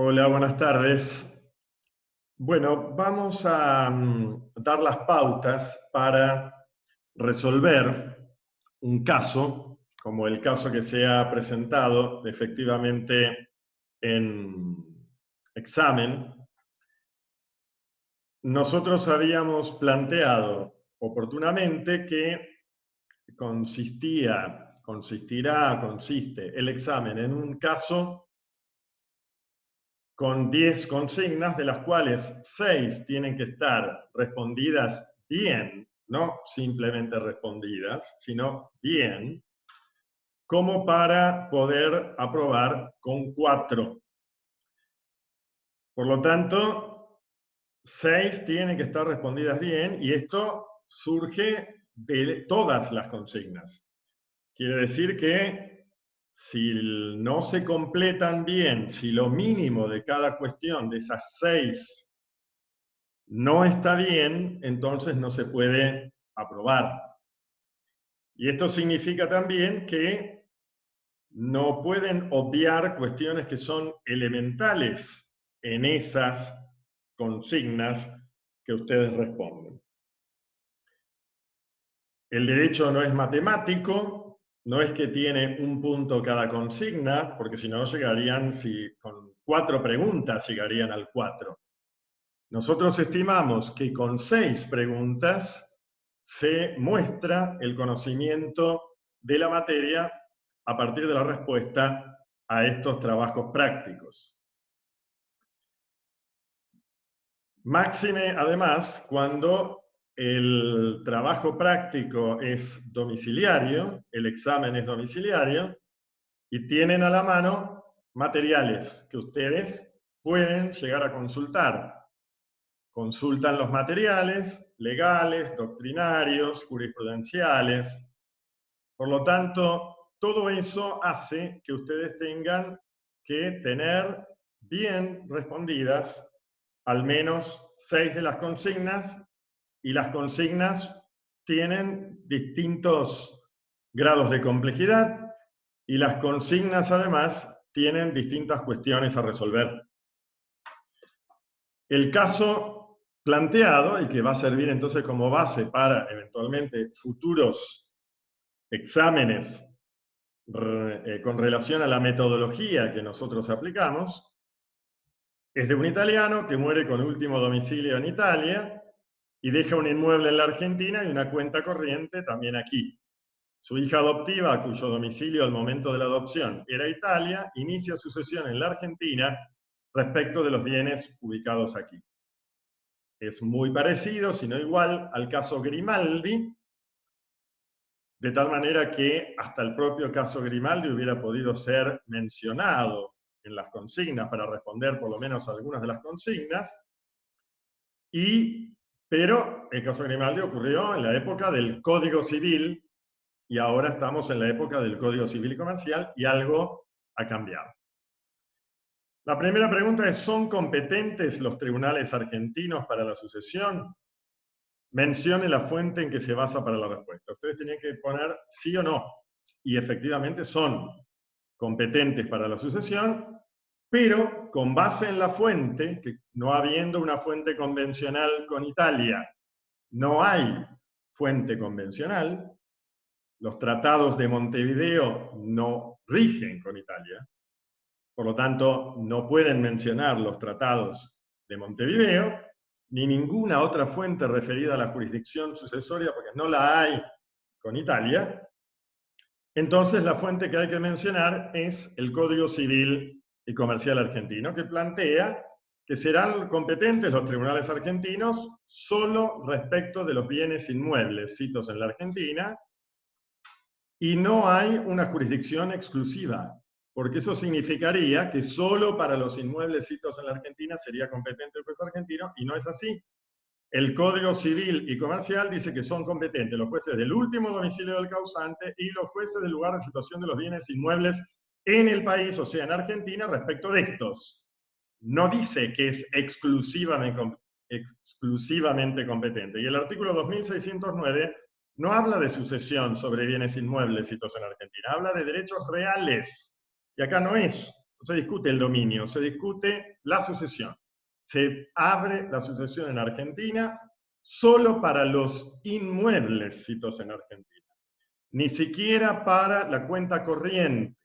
Hola, buenas tardes. Bueno, vamos a dar las pautas para resolver un caso, como el caso que se ha presentado efectivamente en examen. Nosotros habíamos planteado oportunamente que consiste el examen en un caso con 10 consignas, de las cuales 6 tienen que estar respondidas bien, no simplemente respondidas, sino bien, como para poder aprobar con 4. Por lo tanto, 6 tienen que estar respondidas bien, y esto surge de todas las consignas. Quiere decir que si no se completan bien, si lo mínimo de cada cuestión de esas 6 no está bien, entonces no se puede aprobar. Y esto significa también que no pueden obviar cuestiones que son elementales en esas consignas que ustedes responden. El derecho no es matemático, no es que tiene un punto cada consigna, porque si no llegarían, si con 4 preguntas llegarían al 4. Nosotros estimamos que con 6 preguntas se muestra el conocimiento de la materia a partir de la respuesta a estos trabajos prácticos. Máxime, además, cuando el trabajo práctico es domiciliario, el examen es domiciliario, y tienen a la mano materiales que ustedes pueden llegar a consultar. Consultan los materiales legales, doctrinarios, jurisprudenciales. Por lo tanto, todo eso hace que ustedes tengan que tener bien respondidas al menos 6 de las consignas, y las consignas tienen distintos grados de complejidad, y las consignas además tienen distintas cuestiones a resolver. El caso planteado, y que va a servir entonces como base para eventualmente futuros exámenes con relación a la metodología que nosotros aplicamos, es de un italiano que muere con último domicilio en Italia y deja un inmueble en la Argentina y una cuenta corriente también aquí. Su hija adoptiva, cuyo domicilio al momento de la adopción era Italia, inicia sucesión en la Argentina respecto de los bienes ubicados aquí. Es muy parecido, si no igual, al caso Grimaldi, de tal manera que hasta el propio caso Grimaldi hubiera podido ser mencionado en las consignas para responder por lo menos algunas de las consignas, pero el caso Grimaldi ocurrió en la época del Código Civil y ahora estamos en la época del Código Civil y Comercial y algo ha cambiado. La primera pregunta es: ¿son competentes los tribunales argentinos para la sucesión? Mencione la fuente en que se basa para la respuesta. Ustedes tenían que poner sí o no, y efectivamente son competentes para la sucesión, pero con base en la fuente, que no habiendo una fuente convencional con Italia, no hay fuente convencional, los tratados de Montevideo no rigen con Italia, por lo tanto no pueden mencionar los tratados de Montevideo, ni ninguna otra fuente referida a la jurisdicción sucesoria, porque no la hay con Italia. Entonces la fuente que hay que mencionar es el Código Civil y Comercial argentino, que plantea que serán competentes los tribunales argentinos solo respecto de los bienes inmuebles sitos en la Argentina, y no hay una jurisdicción exclusiva, porque eso significaría que solo para los inmuebles sitos en la Argentina sería competente el juez argentino, y no es así. El Código Civil y Comercial dice que son competentes los jueces del último domicilio del causante y los jueces del lugar de situación de los bienes inmuebles en el país, o sea, en Argentina, respecto de estos. No dice que es exclusivamente competente. Y el artículo 2609 no habla de sucesión sobre bienes inmuebles sitos en Argentina, habla de derechos reales. Y acá no es No se discute el dominio, se discute la sucesión. Se abre la sucesión en Argentina solo para los inmuebles sitos en Argentina, ni siquiera para la cuenta corriente.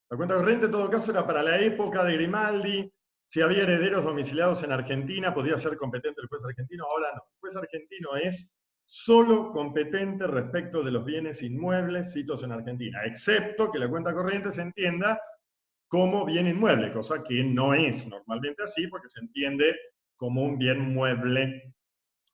La cuenta corriente en todo caso era para la época de Grimaldi. Si había herederos domiciliados en Argentina, podía ser competente el juez argentino, ahora no. El juez argentino es solo competente respecto de los bienes inmuebles sitos en Argentina, excepto que la cuenta corriente se entienda como bien inmueble, cosa que no es normalmente así, porque se entiende como un bien mueble,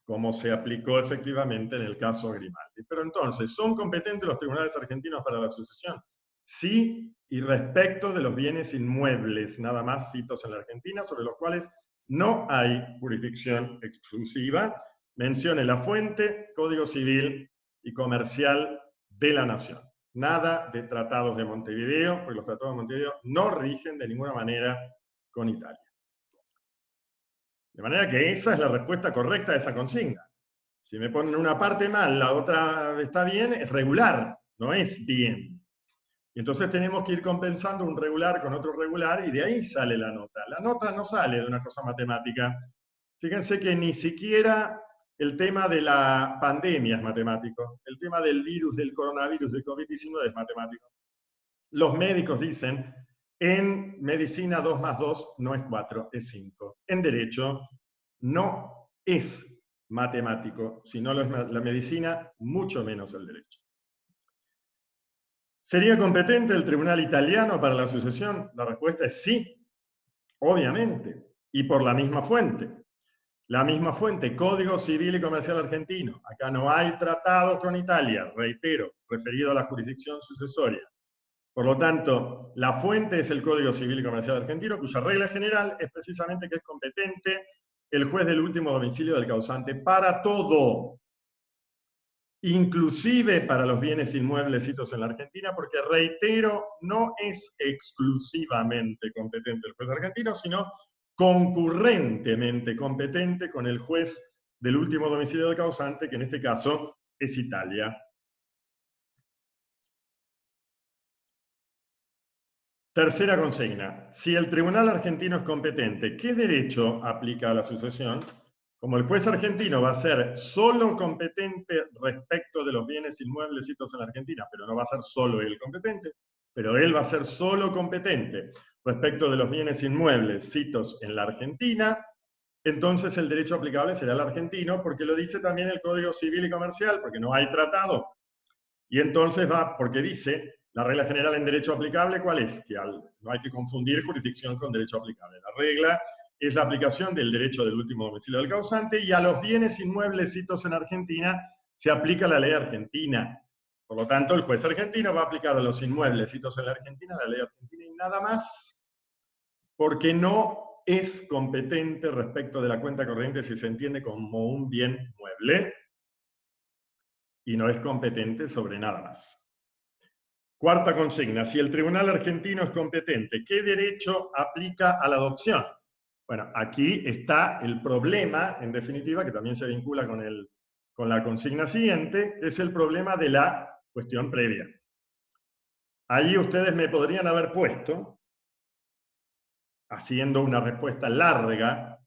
como se aplicó efectivamente en el caso Grimaldi. Pero entonces, ¿son competentes los tribunales argentinos para la sucesión? Sí, y respecto de los bienes inmuebles, nada más citos en la Argentina, sobre los cuales no hay jurisdicción exclusiva. Mencione la fuente, Código Civil y Comercial de la Nación. Nada de tratados de Montevideo, porque los tratados de Montevideo no rigen de ninguna manera con Italia. De manera que esa es la respuesta correcta a esa consigna. Si me ponen una parte mal, la otra está bien, es regular, no es bien. Y entonces tenemos que ir compensando un regular con otro regular y de ahí sale la nota. La nota no sale de una cosa matemática. Fíjense que ni siquiera el tema de la pandemia es matemático. El tema del virus, del coronavirus, del COVID-19 es matemático. Los médicos dicen, en medicina 2 más 2 no es 4, es 5. En derecho no es matemático, si no lo es la medicina, mucho menos el derecho. ¿Sería competente el tribunal italiano para la sucesión? La respuesta es sí, obviamente, y por la misma fuente. La misma fuente, Código Civil y Comercial Argentino. Acá no hay tratado con Italia, reitero, referido a la jurisdicción sucesoria. Por lo tanto, la fuente es el Código Civil y Comercial Argentino, cuya regla general es precisamente que es competente el juez del último domicilio del causante para todo, inclusive para los bienes inmuebles sitos en la Argentina, porque, reitero, no es exclusivamente competente el juez argentino, sino concurrentemente competente con el juez del último domicilio del causante, que en este caso es Italia. Tercera consigna. Si el tribunal argentino es competente, ¿qué derecho aplica a la sucesión? Como el juez argentino va a ser solo competente respecto de los bienes inmuebles sitos en la Argentina, pero no va a ser solo él competente, pero él va a ser solo competente respecto de los bienes inmuebles sitos en la Argentina, entonces el derecho aplicable será el argentino, porque lo dice también el Código Civil y Comercial, porque no hay tratado. Y entonces va, porque dice, la regla general en derecho aplicable, ¿cuál es? Que no hay que confundir jurisdicción con derecho aplicable. La regla es la aplicación del derecho del último domicilio del causante, y a los bienes inmuebles sitos en Argentina se aplica la ley argentina. Por lo tanto, el juez argentino va a aplicar a los inmuebles sitos en la Argentina la ley argentina y nada más, porque no es competente respecto de la cuenta corriente si se entiende como un bien mueble, y no es competente sobre nada más. Cuarta consigna, si el tribunal argentino es competente, ¿qué derecho aplica a la adopción? Bueno, aquí está el problema, en definitiva, que también se vincula con la consigna siguiente, que es el problema de la cuestión previa. Ahí ustedes me podrían haber puesto, haciendo una respuesta larga,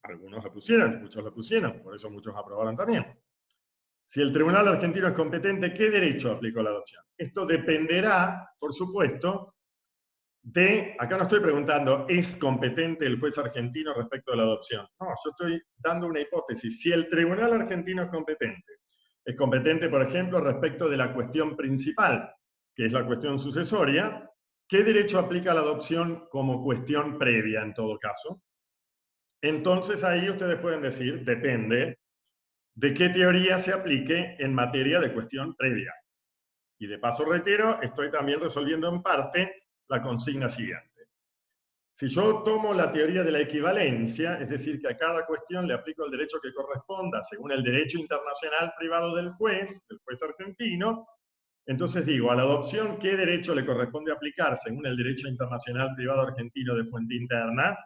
algunos la pusieron, muchos la pusieron, por eso muchos aprobaron también. Si el tribunal argentino es competente, ¿qué derecho aplicó a la adopción? Esto dependerá, por supuesto, de, acá no estoy preguntando, ¿es competente el juez argentino respecto a la adopción? No, yo estoy dando una hipótesis. Si el tribunal argentino es competente, por ejemplo, respecto de la cuestión principal, que es la cuestión sucesoria, ¿qué derecho aplica a la adopción como cuestión previa en todo caso? Entonces ahí ustedes pueden decir, depende de qué teoría se aplique en materia de cuestión previa. Y de paso reitero, estoy también resolviendo en parte la consigna siguiente. Si yo tomo la teoría de la equivalencia, es decir, que a cada cuestión le aplico el derecho que corresponda según el derecho internacional privado del juez argentino, entonces digo, a la adopción, ¿qué derecho le corresponde aplicar según el derecho internacional privado argentino de fuente interna?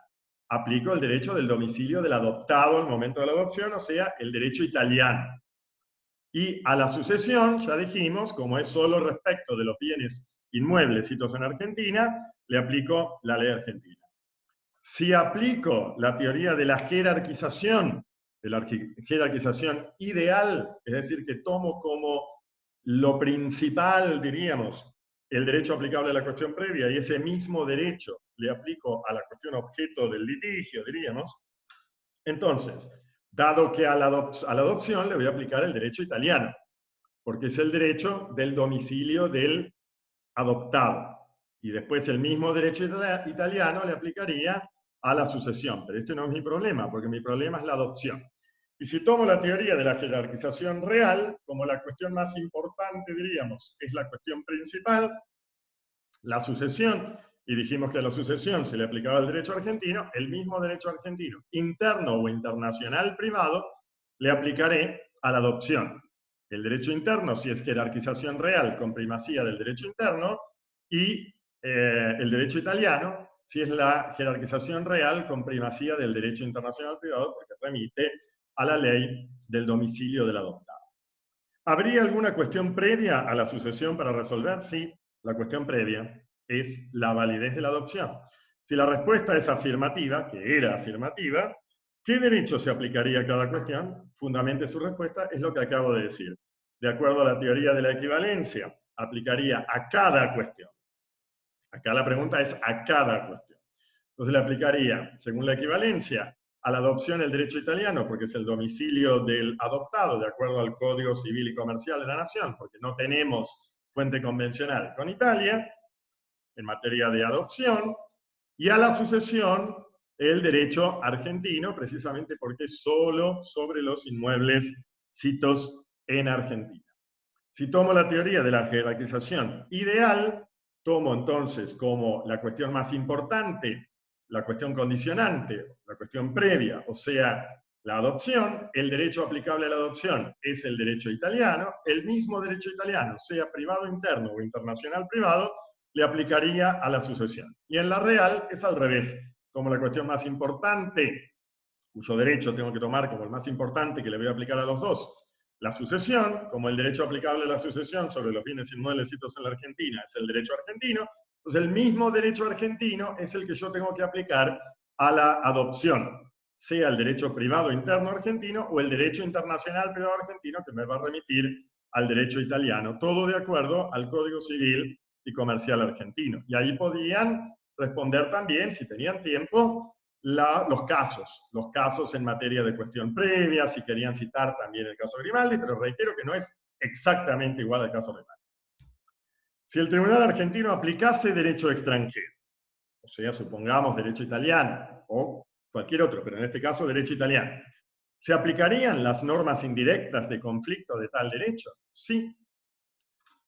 Aplico el derecho del domicilio del adoptado al momento de la adopción, o sea, el derecho italiano. Y a la sucesión, ya dijimos, como es solo respecto de los bienes inmuebles hitos en Argentina, le aplico la ley argentina. Si aplico la teoría de la jerarquización ideal, es decir, que tomo como lo principal, diríamos, el derecho aplicable a la cuestión previa, y ese mismo derecho le aplico a la cuestión objeto del litigio, diríamos, entonces, dado que a la adopción le voy a aplicar el derecho italiano, porque es el derecho del domicilio del adoptado. Y después el mismo derecho italiano le aplicaría a la sucesión. Pero este no es mi problema, porque mi problema es la adopción. Y si tomo la teoría de la jerarquización real, como la cuestión más importante, diríamos, es la cuestión principal, la sucesión, y dijimos que a la sucesión se le aplicaba el derecho argentino, el mismo derecho argentino, interno o internacional privado, le aplicaré a la adopción. El derecho interno, si es jerarquización real con primacía del derecho interno, y el derecho italiano, si es la jerarquización real con primacía del derecho internacional privado, porque remite a la ley del domicilio del adoptado. ¿Habría alguna cuestión previa a la sucesión para resolver? Sí, la cuestión previa es la validez de la adopción. Si la respuesta es afirmativa, que era afirmativa, ¿qué derecho se aplicaría a cada cuestión? Fundamente su respuesta es lo que acabo de decir. De acuerdo a la teoría de la equivalencia, aplicaría a cada cuestión. Acá la pregunta es a cada cuestión. Entonces le aplicaría, según la equivalencia, a la adopción el derecho italiano, porque es el domicilio del adoptado, de acuerdo al Código Civil y Comercial de la Nación, porque no tenemos fuente convencional con Italia, en materia de adopción, y a la sucesión el derecho argentino, precisamente porque es solo sobre los inmuebles sitos en Argentina. Si tomo la teoría de la jerarquización ideal, tomo entonces como la cuestión más importante, la cuestión condicionante, la cuestión previa, o sea, la adopción, el derecho aplicable a la adopción es el derecho italiano, el mismo derecho italiano, sea privado interno o internacional privado, le aplicaría a la sucesión. Y en la real es al revés, como la cuestión más importante, cuyo derecho tengo que tomar como el más importante que le voy a aplicar a los dos, la sucesión, como el derecho aplicable a la sucesión sobre los bienes inmuebles sitos en la Argentina es el derecho argentino, entonces el mismo derecho argentino es el que yo tengo que aplicar a la adopción, sea el derecho privado interno argentino o el derecho internacional privado argentino que me va a remitir al derecho italiano, todo de acuerdo al Código Civil y Comercial argentino. Y ahí podían responder también, si tenían tiempo, los casos en materia de cuestión previa, si querían citar también el caso Grimaldi, pero reitero que no es exactamente igual al caso Grimaldi. Si el Tribunal argentino aplicase derecho extranjero, o sea, supongamos derecho italiano, o cualquier otro, pero en este caso derecho italiano, ¿se aplicarían las normas indirectas de conflicto de tal derecho? Sí.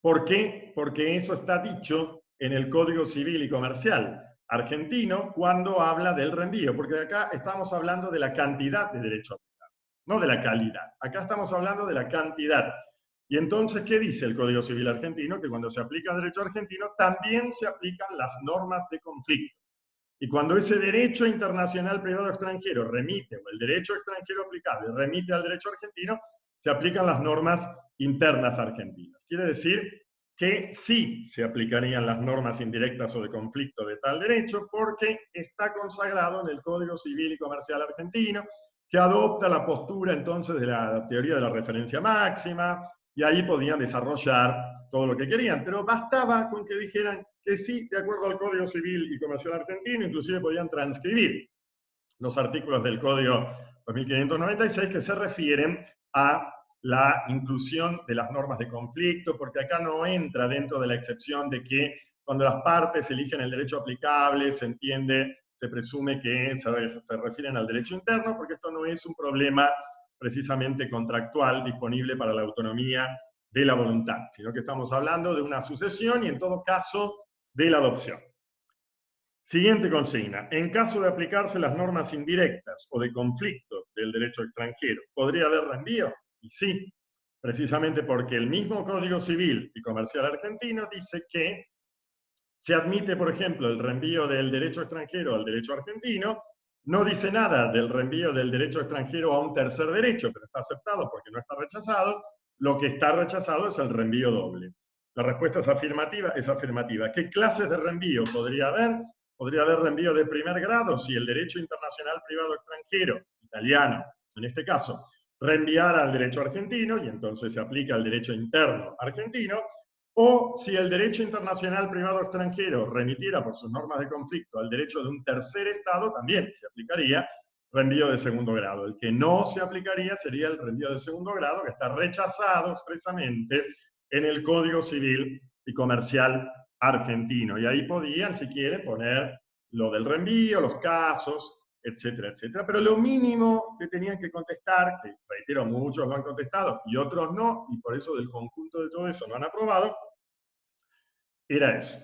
¿Por qué? Porque eso está dicho en el Código Civil y Comercial argentino cuando habla del reenvío, porque acá estamos hablando de la cantidad de derecho aplicable, no de la calidad. Acá estamos hablando de la cantidad. Y entonces, ¿qué dice el Código Civil argentino? Que cuando se aplica derecho argentino, también se aplican las normas de conflicto. Y cuando ese derecho internacional privado extranjero remite, o el derecho extranjero aplicable remite al derecho argentino, se aplican las normas internas argentinas. Quiere decir que sí se aplicarían las normas indirectas o de conflicto de tal derecho, porque está consagrado en el Código Civil y Comercial argentino, que adopta la postura entonces de la teoría de la referencia máxima, y ahí podían desarrollar todo lo que querían, pero bastaba con que dijeran que sí, de acuerdo al Código Civil y Comercial argentino, inclusive podían transcribir los artículos del Código 2596 que se refieren a la inclusión de las normas de conflicto, porque acá no entra dentro de la excepción de que cuando las partes eligen el derecho aplicable, se entiende, se presume que se refieren al derecho interno, porque esto no es un problema precisamente contractual disponible para la autonomía de la voluntad, sino que estamos hablando de una sucesión y en todo caso de la adopción. Siguiente consigna. En caso de aplicarse las normas indirectas o de conflicto del derecho extranjero, ¿podría haber reenvío? Y sí, precisamente porque el mismo Código Civil y Comercial argentino dice que se admite, por ejemplo, el reenvío del derecho extranjero al derecho argentino, no dice nada del reenvío del derecho extranjero a un tercer derecho, pero está aceptado porque no está rechazado. Lo que está rechazado es el reenvío doble. La respuesta es afirmativa, es afirmativa. ¿Qué clases de reenvío podría haber? Podría haber reenvío de primer grado si el derecho internacional privado extranjero, italiano, en este caso, reenviara al derecho argentino, y entonces se aplica al derecho interno argentino, o si el derecho internacional privado extranjero remitiera por sus normas de conflicto al derecho de un tercer Estado, también se aplicaría reenvío de segundo grado. El que no se aplicaría sería el reenvío de segundo grado, que está rechazado expresamente en el Código Civil y Comercial argentino. Y ahí podían, si quieren, poner lo del reenvío, los casos, etcétera, etcétera. Pero lo mínimo que tenían que contestar, que reitero, muchos lo han contestado y otros no, y por eso del conjunto de todo eso no han aprobado, era eso.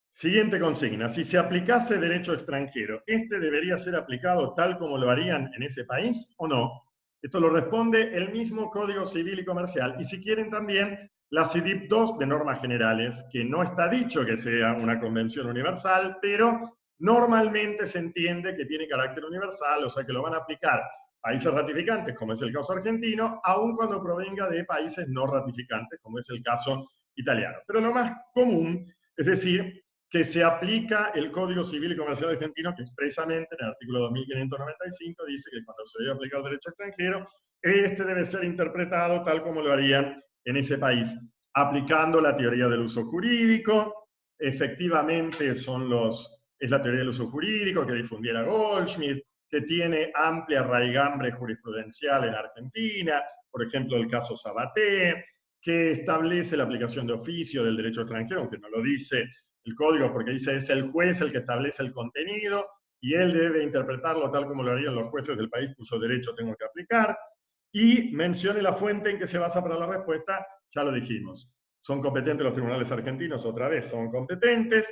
Siguiente consigna. Si se aplicase derecho extranjero, ¿este debería ser aplicado tal como lo harían en ese país o no? Esto lo responde el mismo Código Civil y Comercial. Y si quieren también la CIDIP 2 de normas generales, que no está dicho que sea una convención universal, pero normalmente se entiende que tiene carácter universal, o sea que lo van a aplicar países ratificantes, como es el caso argentino, aun cuando provenga de países no ratificantes, como es el caso italiano. Pero lo más común, es decir, que se aplica el Código Civil y Comercial argentino, que expresamente en el artículo 2595 dice que cuando se debe aplicar el derecho extranjero, este debe ser interpretado tal como lo harían en ese país, aplicando la teoría del uso jurídico. Efectivamente es la teoría del uso jurídico que difundiera Goldschmidt, que tiene amplia raigambre jurisprudencial en Argentina, por ejemplo el caso Sabaté, que establece la aplicación de oficio del derecho extranjero, aunque no lo dice el código, porque dice es el juez el que establece el contenido y él debe interpretarlo tal como lo harían los jueces del país cuyo derecho tengo que aplicar. Y mencione la fuente en que se basa para la respuesta, ya lo dijimos. Son competentes los tribunales argentinos, otra vez, son competentes,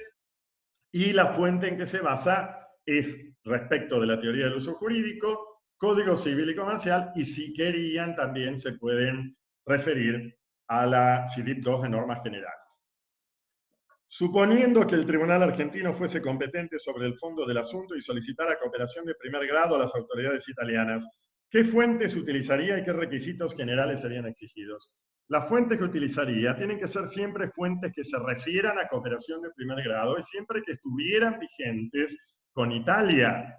y la fuente en que se basa es respecto de la teoría del uso jurídico, Código Civil y Comercial, y si querían también se pueden referir a la CIDIP 2 de normas generales. Suponiendo que el tribunal argentino fuese competente sobre el fondo del asunto y solicitara cooperación de primer grado a las autoridades italianas, ¿qué fuentes utilizaría y qué requisitos generales serían exigidos? Las fuentes que utilizaría tienen que ser siempre fuentes que se refieran a cooperación de primer grado y siempre que estuvieran vigentes con Italia.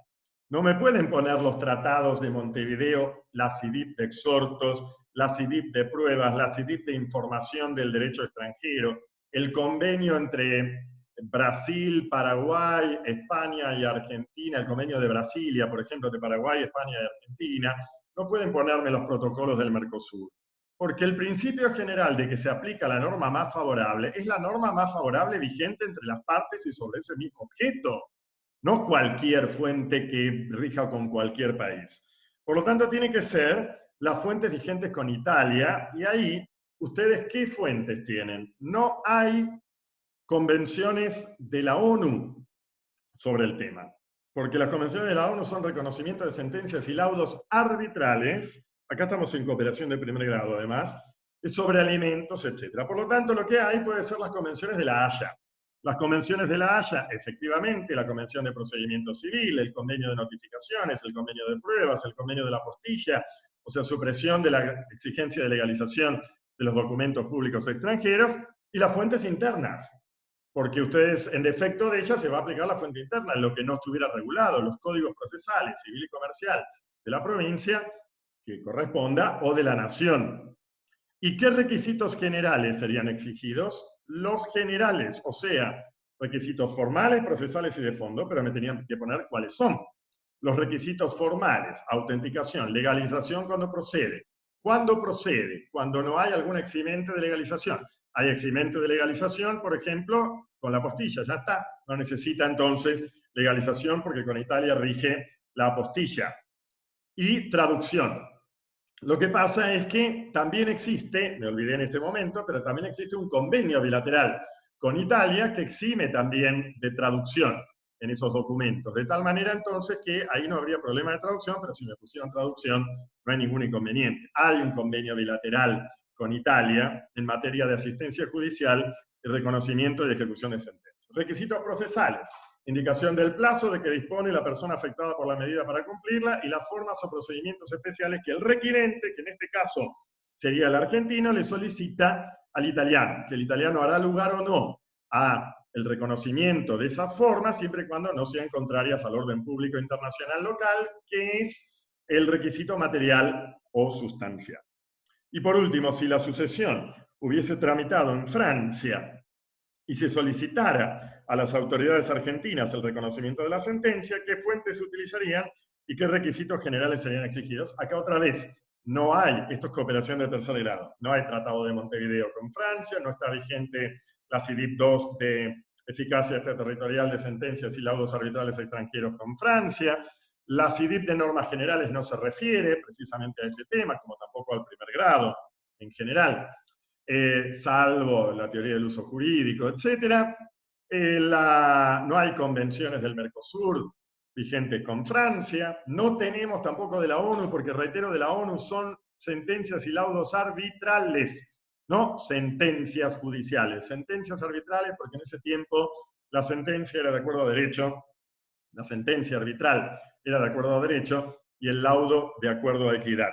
No me pueden poner los tratados de Montevideo, la CIDIP de exhortos, la CIDIP de pruebas, la CIDIP de información del derecho extranjero, el convenio entre Brasil, Paraguay, España y Argentina, el convenio de Brasilia, por ejemplo, de Paraguay, España y Argentina. No pueden ponerme los protocolos del Mercosur. Porque el principio general de que se aplica la norma más favorable es la norma más favorable vigente entre las partes y sobre ese mismo objeto. No cualquier fuente que rija con cualquier país. Por lo tanto, tiene que ser las fuentes vigentes con Italia, y ahí, ¿ustedes qué fuentes tienen? No hay convenciones de la ONU sobre el tema, porque las convenciones de la ONU son reconocimiento de sentencias y laudos arbitrales, acá estamos en cooperación de primer grado además, sobre alimentos, etc. Por lo tanto, lo que hay puede ser las convenciones de la Haya. Las convenciones de la Haya, efectivamente, la Convención de Procedimiento Civil, el convenio de notificaciones, el convenio de pruebas, el convenio de la apostilla, o sea, supresión de la exigencia de legalización de los documentos públicos extranjeros, y las fuentes internas, porque ustedes, en defecto de ellas, se va a aplicar la fuente interna, en lo que no estuviera regulado, los códigos procesales, civil y comercial de la provincia, que corresponda, o de la nación. ¿Y qué requisitos generales serían exigidos? Los generales, o sea, requisitos formales, procesales y de fondo, pero me tenían que poner cuáles son. Los requisitos formales: autenticación, legalización cuando procede. ¿Cuándo procede? Cuando no hay algún eximente de legalización. Hay eximente de legalización, por ejemplo, con la apostilla, ya está. No necesita entonces legalización porque con Italia rige la apostilla. Y traducción. Lo que pasa es que también existe, me olvidé en este momento, pero también existe un convenio bilateral con Italia que exime también de traducción en esos documentos. De tal manera entonces que ahí no habría problema de traducción, pero si me pusieron traducción no hay ningún inconveniente. Hay un convenio bilateral con Italia en materia de asistencia judicial y reconocimiento y ejecución de sentencias. Requisitos procesales: indicación del plazo de que dispone la persona afectada por la medida para cumplirla y las formas o procedimientos especiales que el requirente, que en este caso sería el argentino, le solicita al italiano, que el italiano hará lugar o no a el reconocimiento de esa forma, siempre y cuando no sean contrarias al orden público internacional local, que es el requisito material o sustancial. Y por último, si la sucesión hubiese tramitado en Francia y se solicitara a las autoridades argentinas el reconocimiento de la sentencia, ¿qué fuentes se utilizarían y qué requisitos generales serían exigidos? Acá otra vez, no hay, esto es cooperación de tercer grado, no hay tratado de Montevideo con Francia, no está vigente la CIDIP 2 de eficacia extraterritorial de sentencias y laudos arbitrales extranjeros con Francia, la CIDIP de normas generales no se refiere precisamente a este tema, como tampoco al primer grado en general. Salvo la teoría del uso jurídico, etc. No hay convenciones del Mercosur vigentes con Francia, no tenemos tampoco de la ONU, porque reitero, de la ONU son sentencias y laudos arbitrales, no sentencias judiciales, sentencias arbitrales porque en ese tiempo la sentencia era de acuerdo a derecho, la sentencia arbitral era de acuerdo a derecho y el laudo de acuerdo a equidad.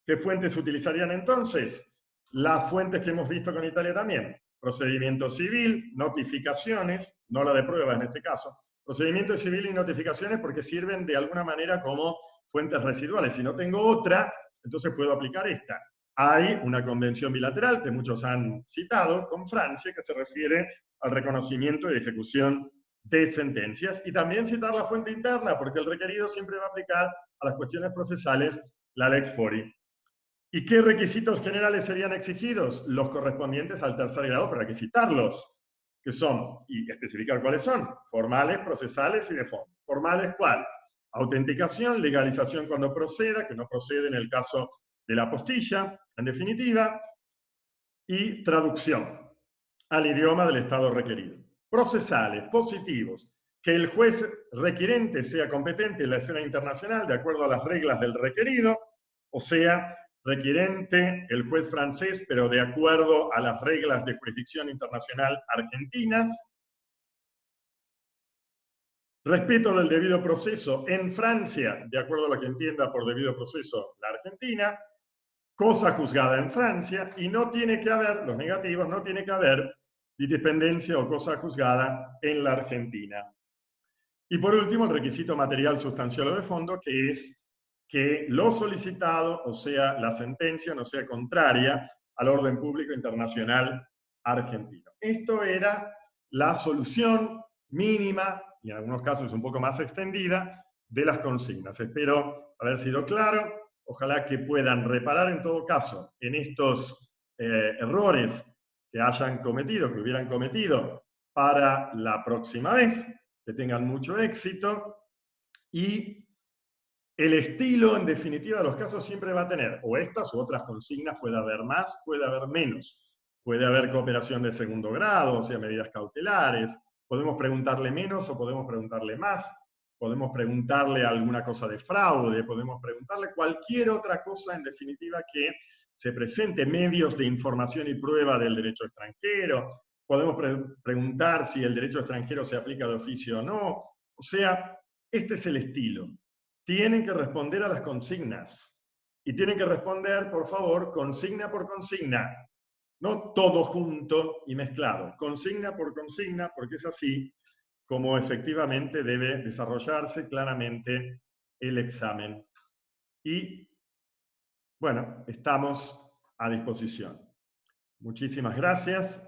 ¿Qué fuentes se utilizarían entonces? Las fuentes que hemos visto con Italia también. Procedimiento civil, notificaciones, no la de prueba en este caso. Procedimiento civil y notificaciones porque sirven de alguna manera como fuentes residuales. Si no tengo otra, entonces puedo aplicar esta. Hay una convención bilateral que muchos han citado con Francia que se refiere al reconocimiento y ejecución de sentencias, y también citar la fuente interna, porque el requerido siempre va a aplicar a las cuestiones procesales la lex fori. ¿Y qué requisitos generales serían exigidos? Los correspondientes al tercer grado, pero hay que citarlos, que son, y especificar cuáles son, formales, procesales y de fondo. Formales, ¿cuáles? Autenticación, legalización cuando proceda, que no procede en el caso de la apostilla, en definitiva, y traducción al idioma del Estado requerido. Procesales, positivos, que el juez requirente sea competente en la esfera internacional de acuerdo a las reglas del requerido, o sea, requirente el juez francés, pero de acuerdo a las reglas de jurisdicción internacional argentinas. Respeto del debido proceso en Francia, de acuerdo a lo que entienda por debido proceso la Argentina. Cosa juzgada en Francia, y no tiene que haber, los negativos, no tiene que haber litipendencia o cosa juzgada en la Argentina. Y por último, el requisito material sustancial o de fondo, que es que lo solicitado, o sea, la sentencia, no sea contraria al orden público internacional argentino. Esto era la solución mínima, y en algunos casos un poco más extendida, de las consignas. Espero haber sido claro. Ojalá que puedan reparar en todo caso en estos errores que hayan cometido, que hubieran cometido para la próxima vez, que tengan mucho éxito, y el estilo, en definitiva, de los casos siempre va a tener o estas u otras consignas, puede haber más, puede haber menos. Puede haber cooperación de segundo grado, o sea, medidas cautelares. Podemos preguntarle menos o podemos preguntarle más. Podemos preguntarle alguna cosa de fraude, podemos preguntarle cualquier otra cosa, en definitiva, que se presente, medios de información y prueba del derecho extranjero. Podemos preguntar si el derecho extranjero se aplica de oficio o no. O sea, este es el estilo. Tienen que responder a las consignas. Y tienen que responder, por favor, consigna por consigna. No todo junto y mezclado. Consigna por consigna, porque es así como efectivamente debe desarrollarse claramente el examen. Y, bueno, estamos a disposición. Muchísimas gracias.